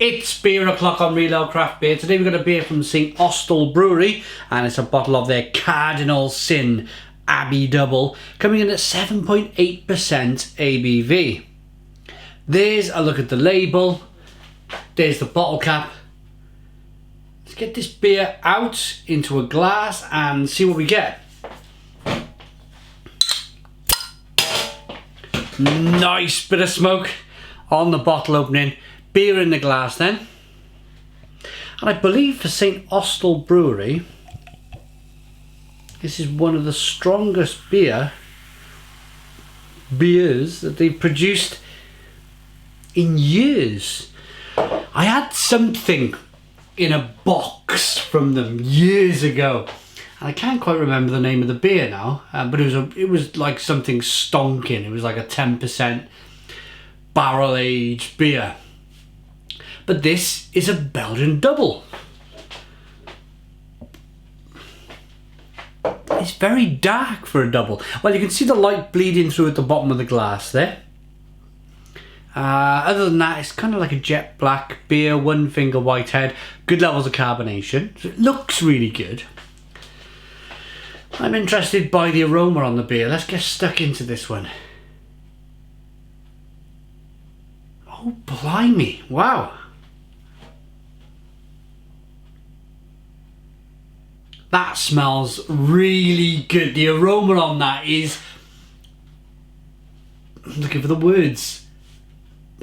It's beer o'clock on Real Ale Craft Beer. Today we've got a beer from St Austell Brewery, and it's a bottle of their Cardinal Syn Abbey Dubbel, coming in at 7.8% ABV. There's a look at the label. There's the bottle cap. Let's get this beer out into a glass and see what we get. Nice bit of smoke on the bottle opening. Beer in the glass then. And I believe for St Austell Brewery, this is one of the strongest beers that they've produced in years. I had something in a box from them years ago, and I can't quite remember the name of the beer now, but it was like something stonking. It was like a 10% barrel aged beer. But this is a Belgian double. It's very dark for a double. Well, you can see the light bleeding through at the bottom of the glass there. Other than that, it's kind of like a jet black beer, one finger white head, good levels of carbonation. So it looks really good. I'm interested by the aroma on the beer. Let's get stuck into this one. Oh, blimey. Wow. That smells really good. The aroma on that is... I'm looking for the words.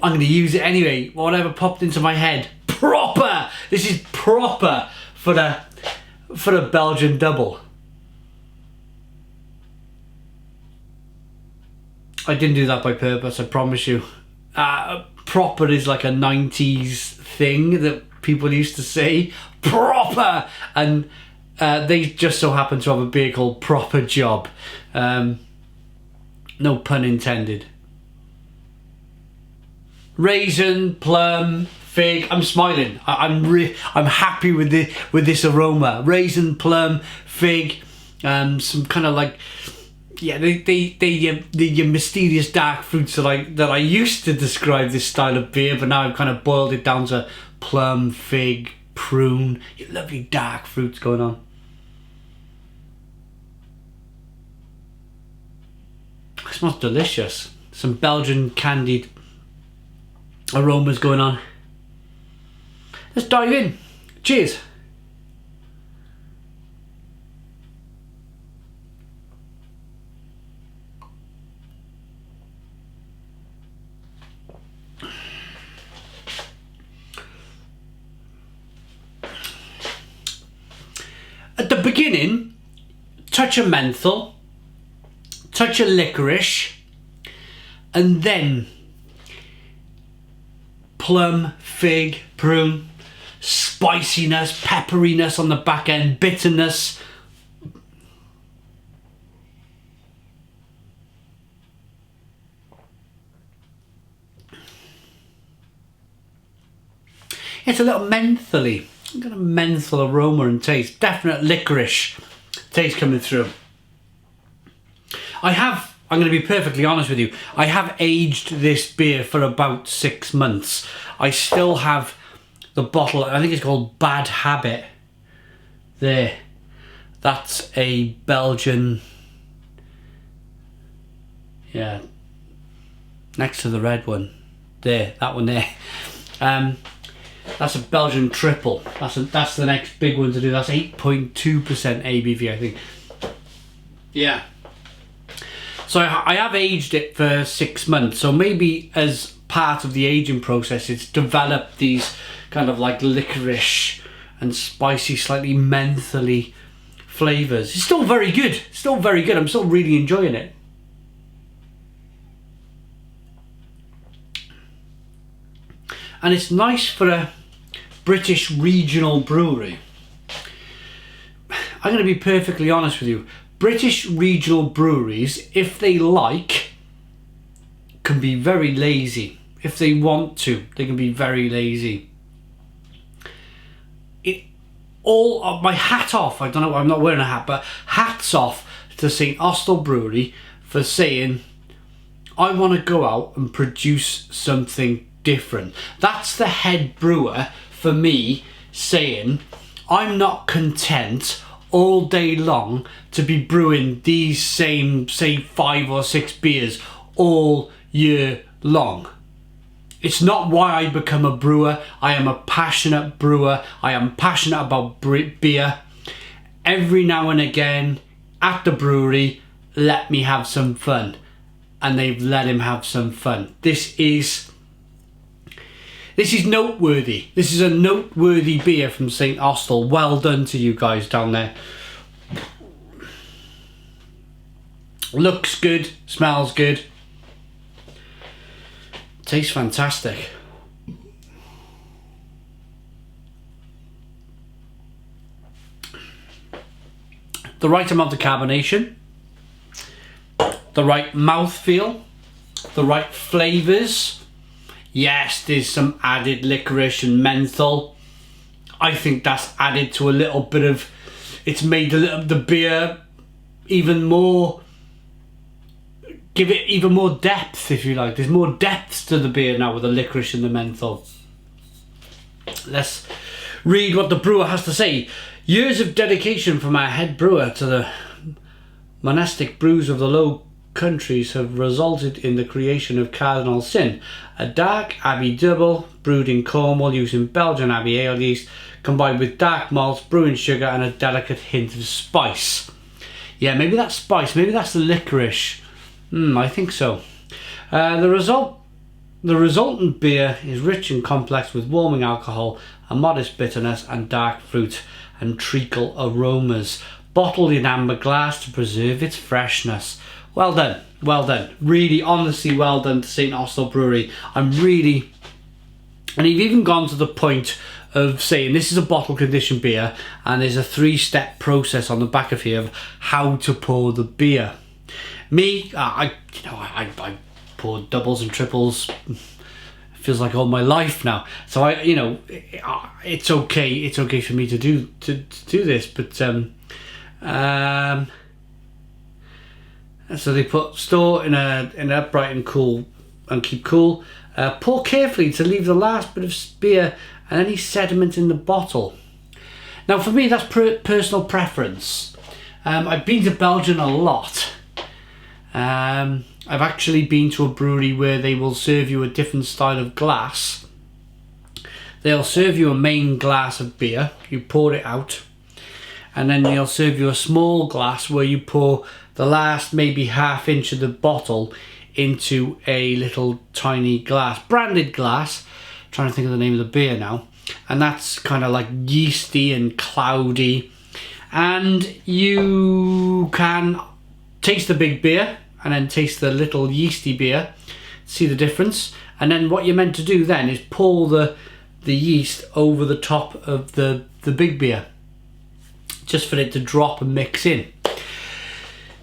I'm going to use it anyway. Whatever popped into my head. Proper! This is proper for the Belgian double. I didn't do that by purpose, I promise you. Proper is like a 90s thing that people used to say. Proper! And they just so happen to have a beer called Proper Job. No pun intended. Raisin, plum, fig. I'm smiling. I'm happy with this aroma. Raisin, plum, fig, some kind of like, yeah, the mysterious dark fruits that I used to describe this style of beer, but now I've kind of boiled it down to plum, fig, prune. Lovely dark fruits going on. It smells delicious. Some Belgian candied aromas going on. Let's dive in. Cheers. At the beginning, touch of menthol, touch of licorice, and then plum, fig, prune, spiciness, pepperiness on the back end, bitterness. It's a little mentholy. I've got a menthol aroma and taste. Definite licorice taste coming through. I'm going to be perfectly honest with you, I have aged this beer for about 6 months. I still have the bottle, I think it's called Bad Habit. There. That's a Belgian, yeah, next to the red one. There, that one there. That's a Belgian triple. That's the next big one to do. That's 8.2% ABV, I think. Yeah. So I have aged it for 6 months. So maybe as part of the aging process, it's developed these kind of like licorice and spicy, slightly mentholy flavours. It's still very good. Still very good. I'm still really enjoying it. And it's nice for a British regional brewery. I'm going to be perfectly honest with you. British regional breweries, if they like, can be very lazy. If they want to, they can be very lazy. My hat off, I don't know, I'm not wearing a hat, but hats off to St Austell Brewery for saying, I want to go out and produce something different. That's the head brewer for me saying, I'm not content all day long to be brewing these same, say, 5 or 6 beers all year long. It's not why I become a brewer. I am a passionate brewer. I am passionate about beer. Every now and again at the brewery, let me have some fun. And they've let him have some fun. This is noteworthy. This is a noteworthy beer from St. Austell. Well done to you guys down there. Looks good, smells good. Tastes fantastic. The right amount of carbonation, the right mouthfeel, the right flavours. Yes, there's some added licorice and menthol. I think that's added to a little bit of, it's made the beer even more, give it even more depth, if you like. There's more depth to the beer now with the licorice and the menthol. Let's read what the brewer has to say. Years of dedication from our head brewer to the monastic brews of the Low Countries have resulted in the creation of Cardinal Syn, a dark Abbey Dubbel brewed in Cornwall using Belgian Abbey ale yeast combined with dark malts, brewing sugar and a delicate hint of spice. Yeah, maybe that's spice, maybe that's the licorice. I think so. The resultant beer is rich and complex with warming alcohol, a modest bitterness and dark fruit and treacle aromas, bottled in amber glass to preserve its freshness. Well done, well done. Really, honestly, well done to St. Austell Brewery. And you've even gone to the point of saying this is a bottle conditioned beer and there's a 3-step process on the back of here of how to pour the beer. Me, I pour doubles and triples. Feels like all my life now. So it's okay. It's okay for me to do this. But so they put store in an upright and cool and keep cool. Pour carefully to leave the last bit of beer and any sediment in the bottle. Now for me, that's personal preference. I've been to Belgium a lot. I've actually been to a brewery where they will serve you a different style of glass. They'll serve you a main glass of beer, you pour it out, and then they'll serve you a small glass where you pour the last maybe ½ inch of the bottle into a little tiny glass, branded glass. I'm trying to think of the name of the beer now. And that's kind of like yeasty and cloudy. And you can taste the big beer and then taste the little yeasty beer, see the difference. And then what you're meant to do then is pour the yeast over the top of the big beer, just for it to drop and mix in.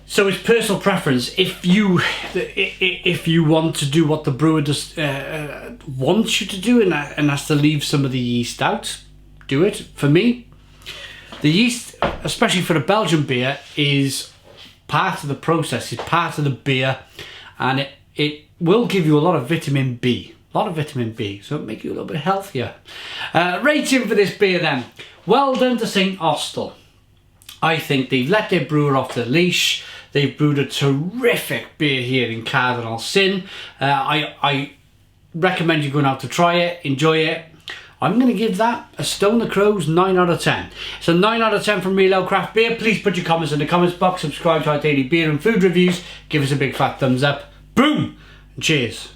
So it's personal preference. If you want to do what the brewer does, wants you to do and has to leave some of the yeast out, do it. For me, the yeast, especially for the Belgian beer, is part of the process, it's part of the beer, and it will give you a lot of vitamin B. A lot of vitamin B, so it'll make you a little bit healthier. Rating for this beer then. Well done to St. Austell. I think they've let their brewer off the leash. They've brewed a terrific beer here in Cardinal Syn. I recommend you going out to try it, enjoy it. I'm going to give that a Stone the Crows 9 out of 10. So 9 out of 10 from Real Ale Craft Beer. Please put your comments in the comments box. Subscribe to our daily beer and food reviews. Give us a big fat thumbs up. Boom! And cheers.